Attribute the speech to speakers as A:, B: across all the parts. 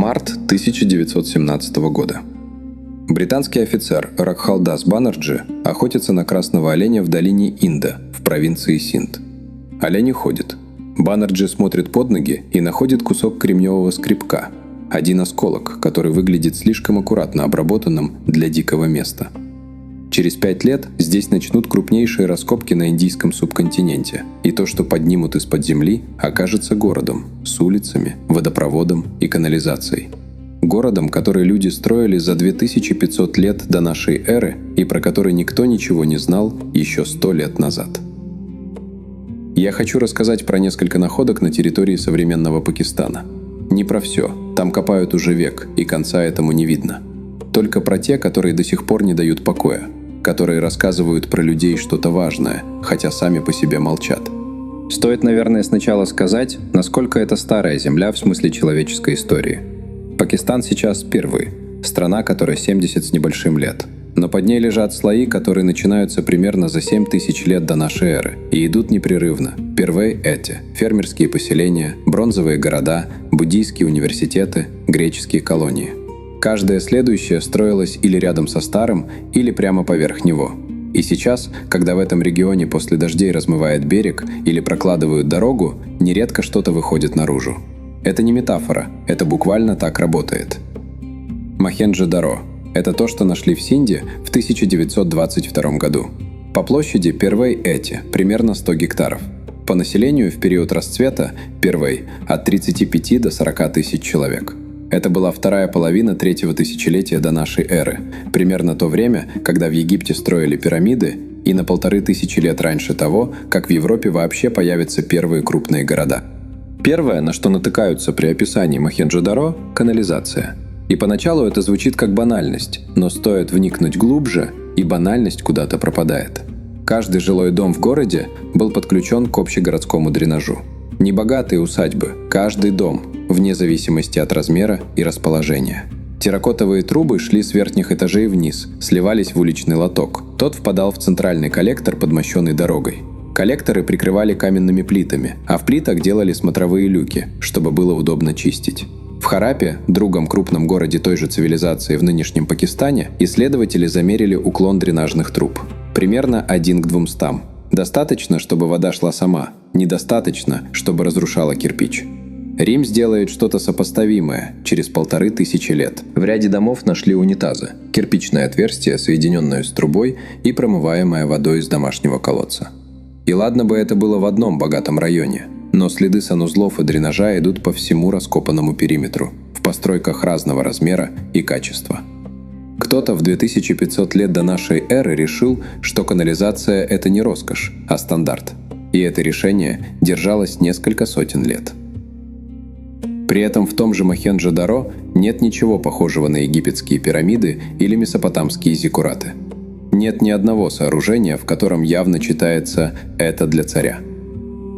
A: Март 1917 года. Британский офицер Ракхалдас Баннерджи охотится на красного оленя в долине Инда в провинции Синд. Олень уходит. Баннерджи смотрит под ноги и находит кусок кремневого скребка, один осколок, который выглядит слишком аккуратно обработанным для дикого места. Через 5 лет здесь начнут крупнейшие раскопки на индийском субконтиненте, и то, что поднимут из-под земли, окажется городом с улицами, водопроводом и канализацией. Городом, который люди строили за 2500 лет до нашей эры и про который никто ничего не знал еще 100 лет назад. Я хочу рассказать про несколько находок на территории современного Пакистана. Не про все, там копают уже век, и конца этому не видно. Только про те, которые до сих пор не дают покоя, которые рассказывают про людей что-то важное, хотя сами по себе молчат. Стоит, наверное, сначала сказать, насколько это старая земля в смысле человеческой истории. Пакистан сейчас впервые, страна, которой 70 с небольшим лет. Но под ней лежат слои, которые начинаются примерно за 7000 лет до нашей эры и идут непрерывно. Первые эти – фермерские поселения, бронзовые города, буддийские университеты, греческие колонии. Каждая следующая строилась или рядом со старым, или прямо поверх него. И сейчас, когда в этом регионе после дождей размывает берег или прокладывают дорогу, нередко что-то выходит наружу. Это не метафора, это буквально так работает. Мохенджо-Даро – это то, что нашли в Синде в 1922 году. По площади Первей эти примерно 100 гектаров. По населению в период расцвета Первей от 35 до 40 тысяч человек. Это была вторая половина третьего тысячелетия до нашей эры, примерно то время, когда в Египте строили пирамиды, и на 1500 лет раньше того, как в Европе вообще появятся первые крупные города. Первое, на что натыкаются при описании Мохенджо-Даро – канализация. И поначалу это звучит как банальность, но стоит вникнуть глубже, и банальность куда-то пропадает. Каждый жилой дом в городе был подключен к общегородскому дренажу. Не богатые усадьбы, каждый дом, вне зависимости от размера и расположения. Терракотовые трубы шли с верхних этажей вниз, сливались в уличный лоток. Тот впадал в центральный коллектор под мощенной дорогой. Коллекторы прикрывали каменными плитами, а в плитах делали смотровые люки, чтобы было удобно чистить. В Харапе, другом крупном городе той же цивилизации в нынешнем Пакистане, исследователи замерили уклон дренажных труб. Примерно 1 к 200. Достаточно, чтобы вода шла сама, недостаточно, чтобы разрушала кирпич. Рим сделает что-то сопоставимое через 1500 лет. В ряде домов нашли унитазы, кирпичное отверстие, соединенное с трубой и промываемое водой из домашнего колодца. И ладно бы это было в одном богатом районе, но следы санузлов и дренажа идут по всему раскопанному периметру, в постройках разного размера и качества. Кто-то в 2500 лет до нашей эры решил, что канализация – это не роскошь, а стандарт. И это решение держалось несколько сотен лет. При этом в том же Мохенджо-Даро нет ничего похожего на египетские пирамиды или месопотамские зиккураты. Нет ни одного сооружения, в котором явно читается «это для царя».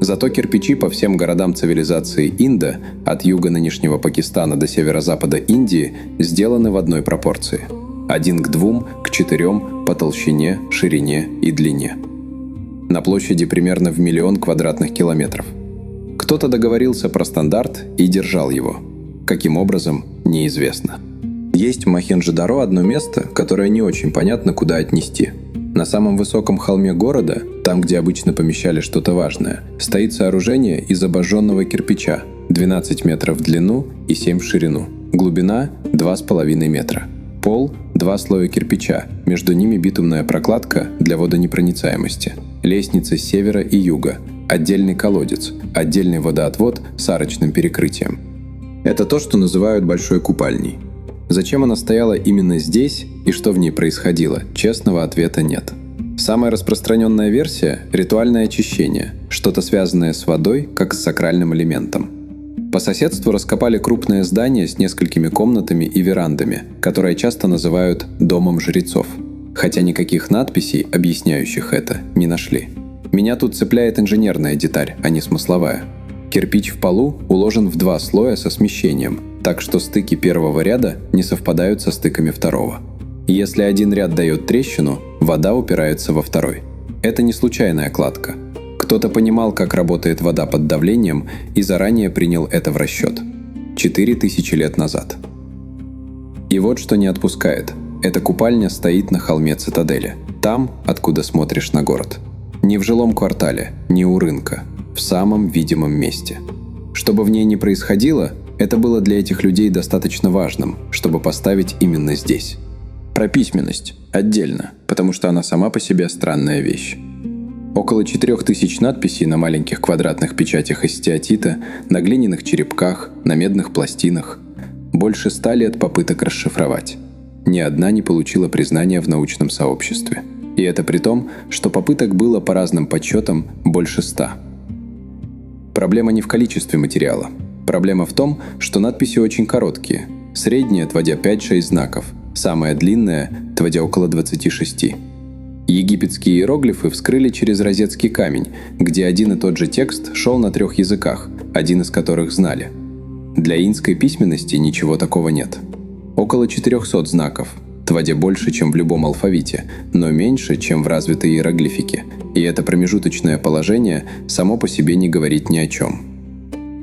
A: Зато кирпичи по всем городам цивилизации Инда, от юга нынешнего Пакистана до северо-запада Индии, сделаны в одной пропорции. 1 к 2, к 4 по толщине, ширине и длине. На площади примерно в 1 000 000 квадратных километров. Кто-то договорился про стандарт и держал его. Каким образом, неизвестно. Есть в Мохенджо-Даро одно место, которое не очень понятно, куда отнести. На самом высоком холме города, там, где обычно помещали что-то важное, стоит сооружение из обожженного кирпича, 12 метров в длину и 7 в ширину. Глубина – 2,5 метра. Пол – 2 слоя кирпича, между ними битумная прокладка для водонепроницаемости. Лестницы с севера и юга, отдельный колодец, отдельный водоотвод с арочным перекрытием. Это то, что называют большой купальней. Зачем она стояла именно здесь и что в ней происходило, честного ответа нет. Самая распространенная версия – ритуальное очищение, что-то связанное с водой, как с сакральным элементом. По соседству раскопали крупное здание с несколькими комнатами и верандами, которое часто называют «домом жрецов», хотя никаких надписей, объясняющих это, не нашли. Меня тут цепляет инженерная деталь, а не смысловая. Кирпич в полу уложен в 2 слоя со смещением, так что стыки первого ряда не совпадают со стыками второго. Если один ряд дает трещину, вода упирается во второй. Это не случайная кладка. Кто-то понимал, как работает вода под давлением, и заранее принял это в расчет. 4000 лет назад. И вот что не отпускает. Эта купальня стоит на холме цитадели. Там, откуда смотришь на город. Не в жилом квартале, не у рынка. В самом видимом месте. Что бы в ней ни происходило, это было для этих людей достаточно важным, чтобы поставить именно здесь. Про письменность отдельно, потому что она сама по себе странная вещь. Около 4000 надписей на маленьких квадратных печатях из стеатита, на глиняных черепках, на медных пластинах. Больше 100 лет попыток расшифровать. Ни одна не получила признания в научном сообществе. И это при том, что попыток было по разным подсчетам больше 100. Проблема не в количестве материала. Проблема в том, что надписи очень короткие. Средняя, отводя 5-6 знаков. Самая длинная, отводя около 26. Египетские иероглифы вскрыли через розетский камень, где один и тот же текст шел на 3 языках, один из которых знали. Для инской письменности ничего такого нет. Около 400 знаков, отводя больше, чем в любом алфавите, но меньше, чем в развитой иероглифике, и это промежуточное положение само по себе не говорит ни о чем.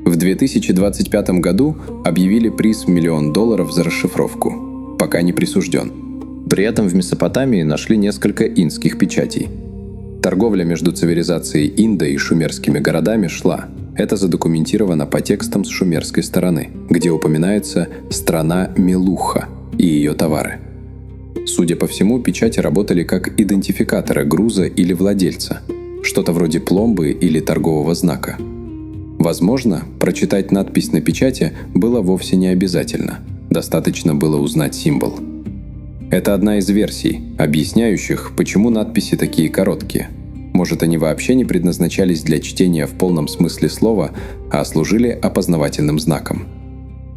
A: В 2025 году объявили приз в $1 миллион за расшифровку. Пока не присужден. При этом в Месопотамии нашли несколько инских печатей. Торговля между цивилизацией Инда и шумерскими городами шла. Это задокументировано по текстам с шумерской стороны, где упоминается страна Мелуха и ее товары. Судя по всему, печати работали как идентификаторы груза или владельца, что-то вроде пломбы или торгового знака. Возможно, прочитать надпись на печати было вовсе не обязательно. Достаточно было узнать символ. Это одна из версий, объясняющих, почему надписи такие короткие. Может, они вообще не предназначались для чтения в полном смысле слова, а служили опознавательным знаком.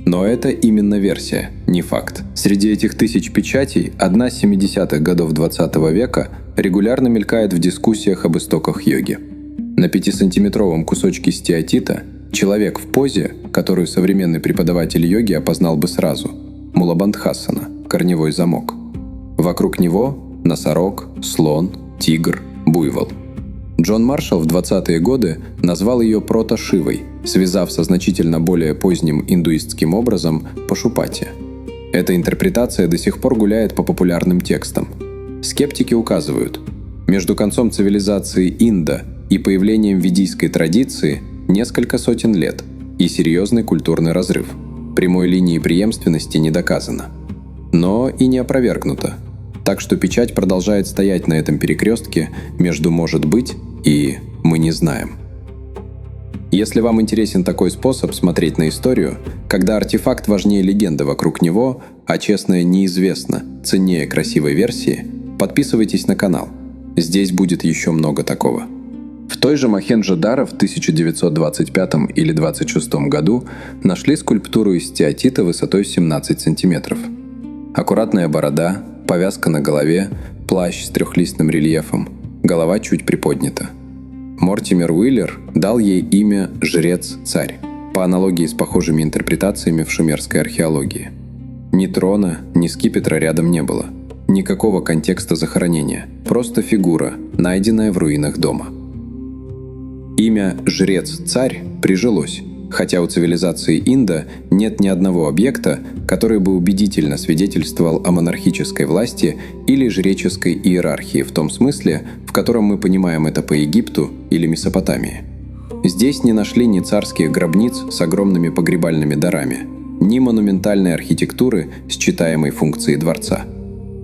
A: Но это именно версия, не факт. Среди этих тысяч печатей одна с 70-х годов 20 века регулярно мелькает в дискуссиях об истоках йоги. На 5-сантиметровом кусочке стеатита человек в позе, которую современный преподаватель йоги опознал бы сразу – Мулабандхасана, корневой замок. Вокруг него – носорог, слон, тигр, буйвол. Джон Маршалл в 20-е годы назвал ее прото-шивой, связав со значительно более поздним индуистским образом Пашупати. Эта интерпретация до сих пор гуляет по популярным текстам. Скептики указывают, между концом цивилизации Инда и появлением ведийской традиции несколько сотен лет и серьезный культурный разрыв. Прямой линии преемственности не доказано. Но и не опровергнуто. Так что печать продолжает стоять на этом перекрестке между «может быть» и «мы не знаем». Если вам интересен такой способ смотреть на историю, когда артефакт важнее легенды вокруг него, а честное неизвестно ценнее красивой версии, подписывайтесь на канал. Здесь будет еще много такого. В той же Мохенджо-Даро в 1925 или 1926 году нашли скульптуру из стеатита высотой 17 сантиметров. Аккуратная борода, повязка на голове, плащ с трехлистным рельефом, голова чуть приподнята. Мортимер Уиллер дал ей имя «Жрец-царь», по аналогии с похожими интерпретациями в шумерской археологии. Ни трона, ни скипетра рядом не было. Никакого контекста захоронения, просто фигура, найденная в руинах дома. Имя «Жрец-царь» прижилось, хотя у цивилизации Инда нет ни одного объекта, который бы убедительно свидетельствовал о монархической власти или жреческой иерархии в том смысле, в котором мы понимаем это по Египту или Месопотамии. Здесь не нашли ни царских гробниц с огромными погребальными дарами, ни монументальной архитектуры с читаемой функцией дворца.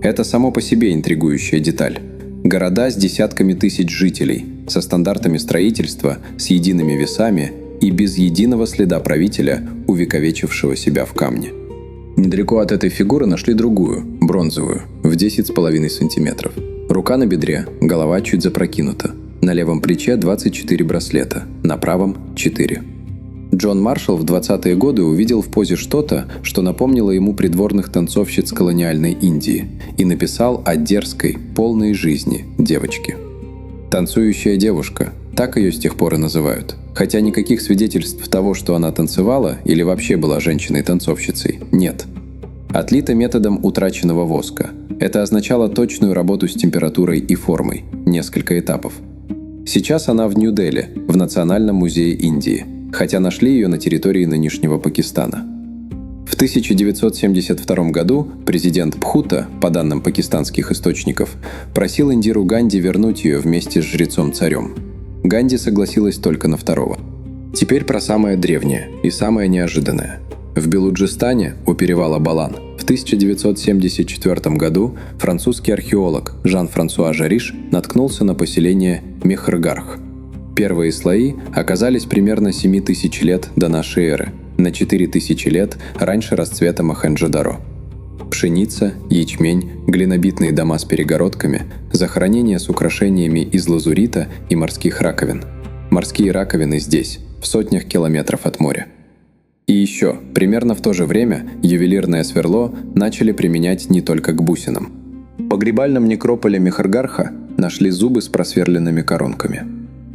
A: Это само по себе интригующая деталь. Города с десятками тысяч жителей, со стандартами строительства, с едиными весами и без единого следа правителя, увековечившего себя в камне. Недалеко от этой фигуры нашли другую, бронзовую, в 10,5 сантиметров. Рука на бедре, голова чуть запрокинута. На левом плече 24 браслета, на правом – 4. Джон Маршалл в 20-е годы увидел в позе что-то, что напомнило ему придворных танцовщиц колониальной Индии, и написал о дерзкой, полной жизни девочке. «Танцующая девушка» – так ее с тех пор и называют. Хотя никаких свидетельств того, что она танцевала или вообще была женщиной-танцовщицей, нет. Отлито методом утраченного воска. Это означало точную работу с температурой и формой, несколько этапов. Сейчас она в Нью-Дели, в Национальном музее Индии, хотя нашли ее на территории нынешнего Пакистана. В 1972 году президент Бхута, по данным пакистанских источников, просил Индиру Ганди вернуть ее вместе с жрецом-царем. Ганди согласилась только на второго. Теперь про самое древнее и самое неожиданное. В Белуджистане, у перевала Балан, в 1974 году французский археолог Жан-Франсуа Жариш наткнулся на поселение Мехргарх. Первые слои оказались примерно 7000 лет до нашей эры, на 4000 лет раньше расцвета Мохенджо-Даро. Пшеница, ячмень, глинобитные дома с перегородками, захоронения с украшениями из лазурита и морских раковин. Морские раковины здесь, в сотнях километров от моря. И еще, примерно в то же время ювелирное сверло начали применять не только к бусинам. В погребальном некрополе Мехргарха нашли зубы с просверленными коронками.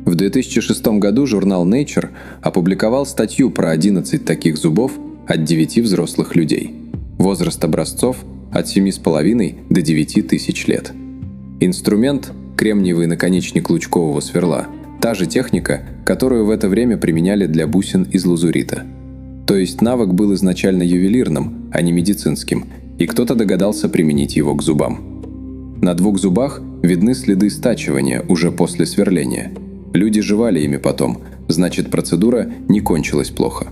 A: В 2006 году журнал Nature опубликовал статью про 11 таких зубов от 9 взрослых людей. Возраст образцов от 7,5 до 9 тысяч лет. Инструмент – кремниевый наконечник лучкового сверла, та же техника, которую в это время применяли для бусин из лазурита. То есть навык был изначально ювелирным, а не медицинским, и кто-то догадался применить его к зубам. На 2 зубах видны следы стачивания уже после сверления. Люди жевали ими потом, значит, процедура не кончилась плохо.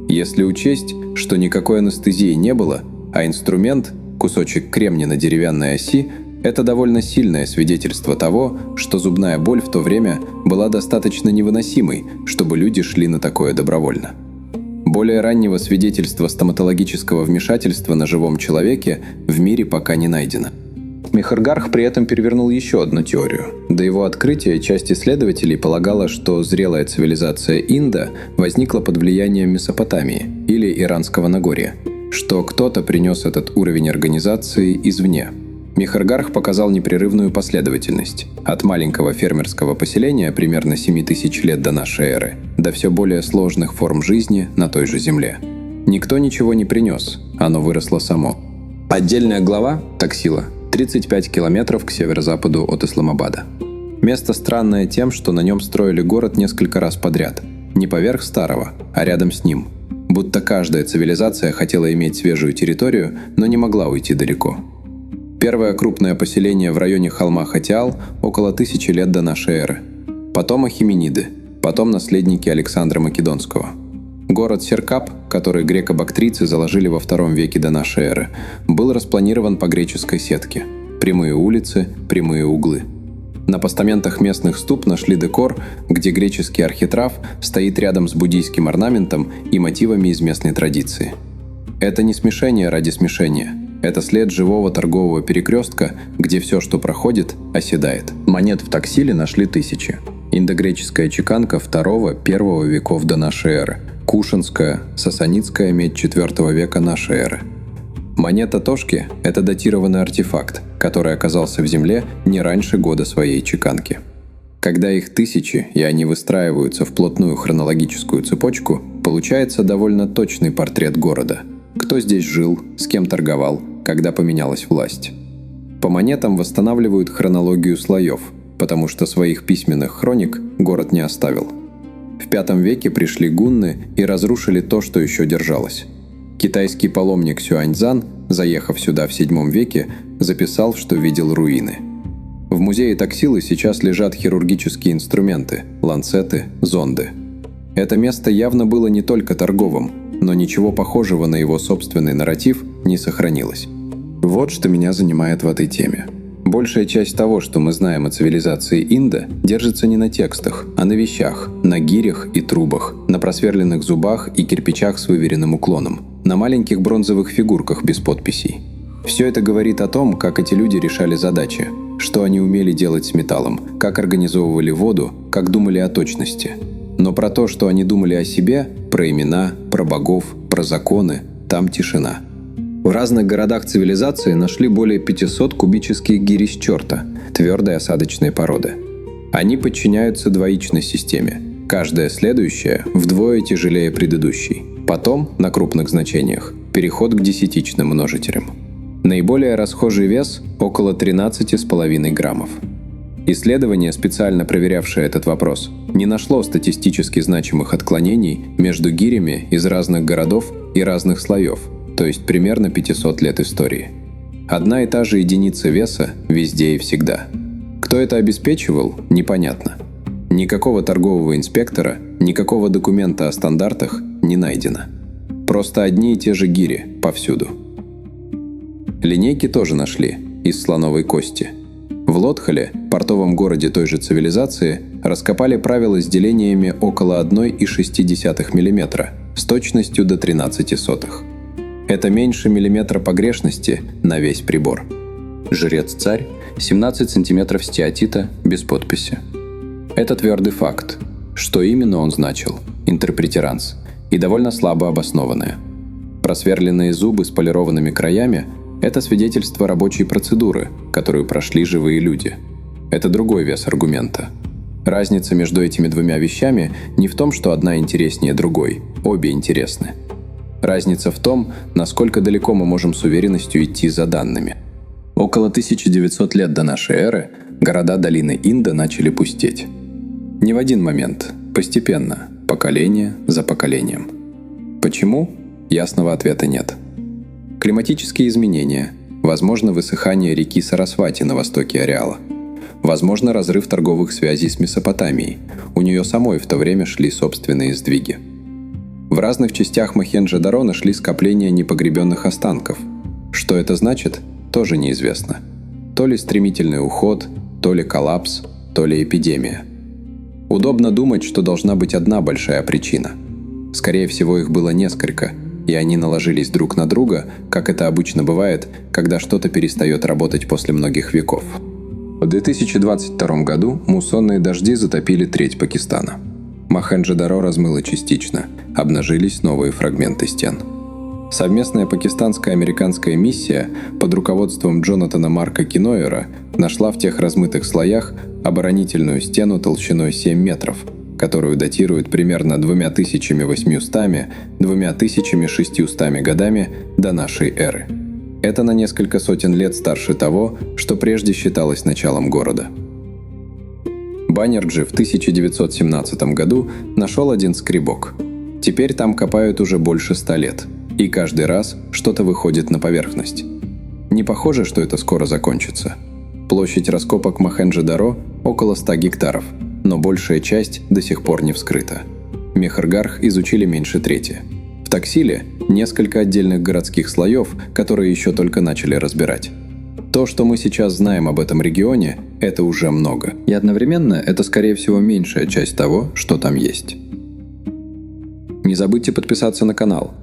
A: Если учесть, что никакой анестезии не было, а инструмент, кусочек кремня на деревянной оси, это довольно сильное свидетельство того, что зубная боль в то время была достаточно невыносимой, чтобы люди шли на такое добровольно. Более раннего свидетельства стоматологического вмешательства на живом человеке в мире пока не найдено. Мехргарх при этом перевернул еще одну теорию. До его открытия часть исследователей полагала, что зрелая цивилизация Инда возникла под влиянием Месопотамии или Иранского Нагорья, что кто-то принес этот уровень организации извне. Мехргарх показал непрерывную последовательность от маленького фермерского поселения примерно 7000 лет до нашей эры до все более сложных форм жизни на той же земле. Никто ничего не принес, оно выросло само. Отдельная глава – Таксила, 35 километров к северо-западу от Исламабада. Место странное тем, что на нем строили город несколько раз подряд, не поверх старого, а рядом с ним. Будто каждая цивилизация хотела иметь свежую территорию, но не могла уйти далеко. Первое крупное поселение в районе холма Хатиал около 1000 лет до нашей эры. Потом ахемениды, потом наследники Александра Македонского. Город Серкап, который греко-бактрийцы заложили во II веке до нашей эры, был распланирован по греческой сетке. Прямые улицы, прямые углы. На постаментах местных ступ нашли декор, где греческий архитрав стоит рядом с буддийским орнаментом и мотивами из местной традиции. Это не смешение ради смешения. Это след живого торгового перекрестка, где все, что проходит, оседает. Монет в Таксиле нашли 1000. Индогреческая чеканка II-I веков до нашей эры. Кушинская, сасанидская медь IV века нашей эры. Монета Тошки – это датированный артефакт, который оказался в земле не раньше года своей чеканки. Когда их 1000, и они выстраиваются в плотную хронологическую цепочку, получается довольно точный портрет города. Кто здесь жил, с кем торговал, когда поменялась власть. По монетам восстанавливают хронологию слоев, потому что своих письменных хроник город не оставил. В V веке пришли гунны и разрушили то, что еще держалось. Китайский паломник Сюаньцзан, заехав сюда в VII веке, записал, что видел руины. В музее Таксилы сейчас лежат хирургические инструменты, ланцеты, зонды. Это место явно было не только торговым, но ничего похожего на его собственный нарратив не сохранилось. Вот что меня занимает в этой теме. Большая часть того, что мы знаем о цивилизации Инда, держится не на текстах, а на вещах, на гирях и трубах, на просверленных зубах и кирпичах с выверенным уклоном, на маленьких бронзовых фигурках без подписей. Все это говорит о том, как эти люди решали задачи, что они умели делать с металлом, как организовывали воду, как думали о точности. Но про то, что они думали о себе, про имена, про богов, про законы, там тишина. В разных городах цивилизации нашли более 500 кубических гирь из черта, твердой осадочной породы. Они подчиняются двоичной системе, каждая следующая вдвое тяжелее предыдущей. Потом, на крупных значениях, переход к десятичным множителям. Наиболее расхожий вес – около 13,5 граммов. Исследование, специально проверявшее этот вопрос, не нашло статистически значимых отклонений между гирями из разных городов и разных слоев, то есть примерно 500 лет истории. Одна и та же единица веса везде и всегда. Кто это обеспечивал, непонятно. Никакого торгового инспектора, никакого документа о стандартах не найдено. Просто одни и те же гири повсюду. Линейки тоже нашли, из слоновой кости. В Лотхоле, портовом городе той же цивилизации, раскопали правила с делениями около 1,6 мм с точностью до 13 сотых. Это меньше миллиметра погрешности на весь прибор. Жрец-царь, 17 сантиметров стеатита, без подписи. Это твердый факт. Что именно он значил? Интерпретеранс. И довольно слабо обоснованное. Просверленные зубы с полированными краями – это свидетельство рабочей процедуры, которую прошли живые люди. Это другой вес аргумента. Разница между этими двумя вещами не в том, что одна интереснее другой, обе интересны. Разница в том, насколько далеко мы можем с уверенностью идти за данными. Около 1900 лет до нашей эры города долины Инда начали пустеть. Не в один момент, постепенно, поколение за поколением. Почему? Ясного ответа нет. Климатические изменения, возможно высыхание реки Сарасвати на востоке ареала, возможно разрыв торговых связей с Месопотамией, у нее самой в то время шли собственные сдвиги. В разных частях Мохенджо-Даро нашли скопления непогребенных останков. Что это значит, тоже неизвестно. То ли стремительный уход, то ли коллапс, то ли эпидемия. Удобно думать, что должна быть одна большая причина. Скорее всего, их было несколько, и они наложились друг на друга, как это обычно бывает, когда что-то перестает работать после многих веков. В 2022 году муссонные дожди затопили треть Пакистана. Мохенджо-Даро размыло частично, обнажились новые фрагменты стен. Совместная пакистанско-американская миссия под руководством Джонатана Марка Кинойера нашла в тех размытых слоях оборонительную стену толщиной 7 метров, которую датируют примерно 2800-2600 годами до нашей эры. Это на несколько сотен лет старше того, что прежде считалось началом города. Баннерджи в 1917 году нашел один скребок. Теперь там копают уже больше 100 лет, и каждый раз что-то выходит на поверхность. Не похоже, что это скоро закончится. Площадь раскопок Мохенджо-Даро около 100 гектаров, но большая часть до сих пор не вскрыта. Мехргарх изучили меньше трети. В Таксиле несколько отдельных городских слоев, которые еще только начали разбирать. То, что мы сейчас знаем об этом регионе, это уже много. И одновременно это, скорее всего, меньшая часть того, что там есть. Не забудьте подписаться на канал.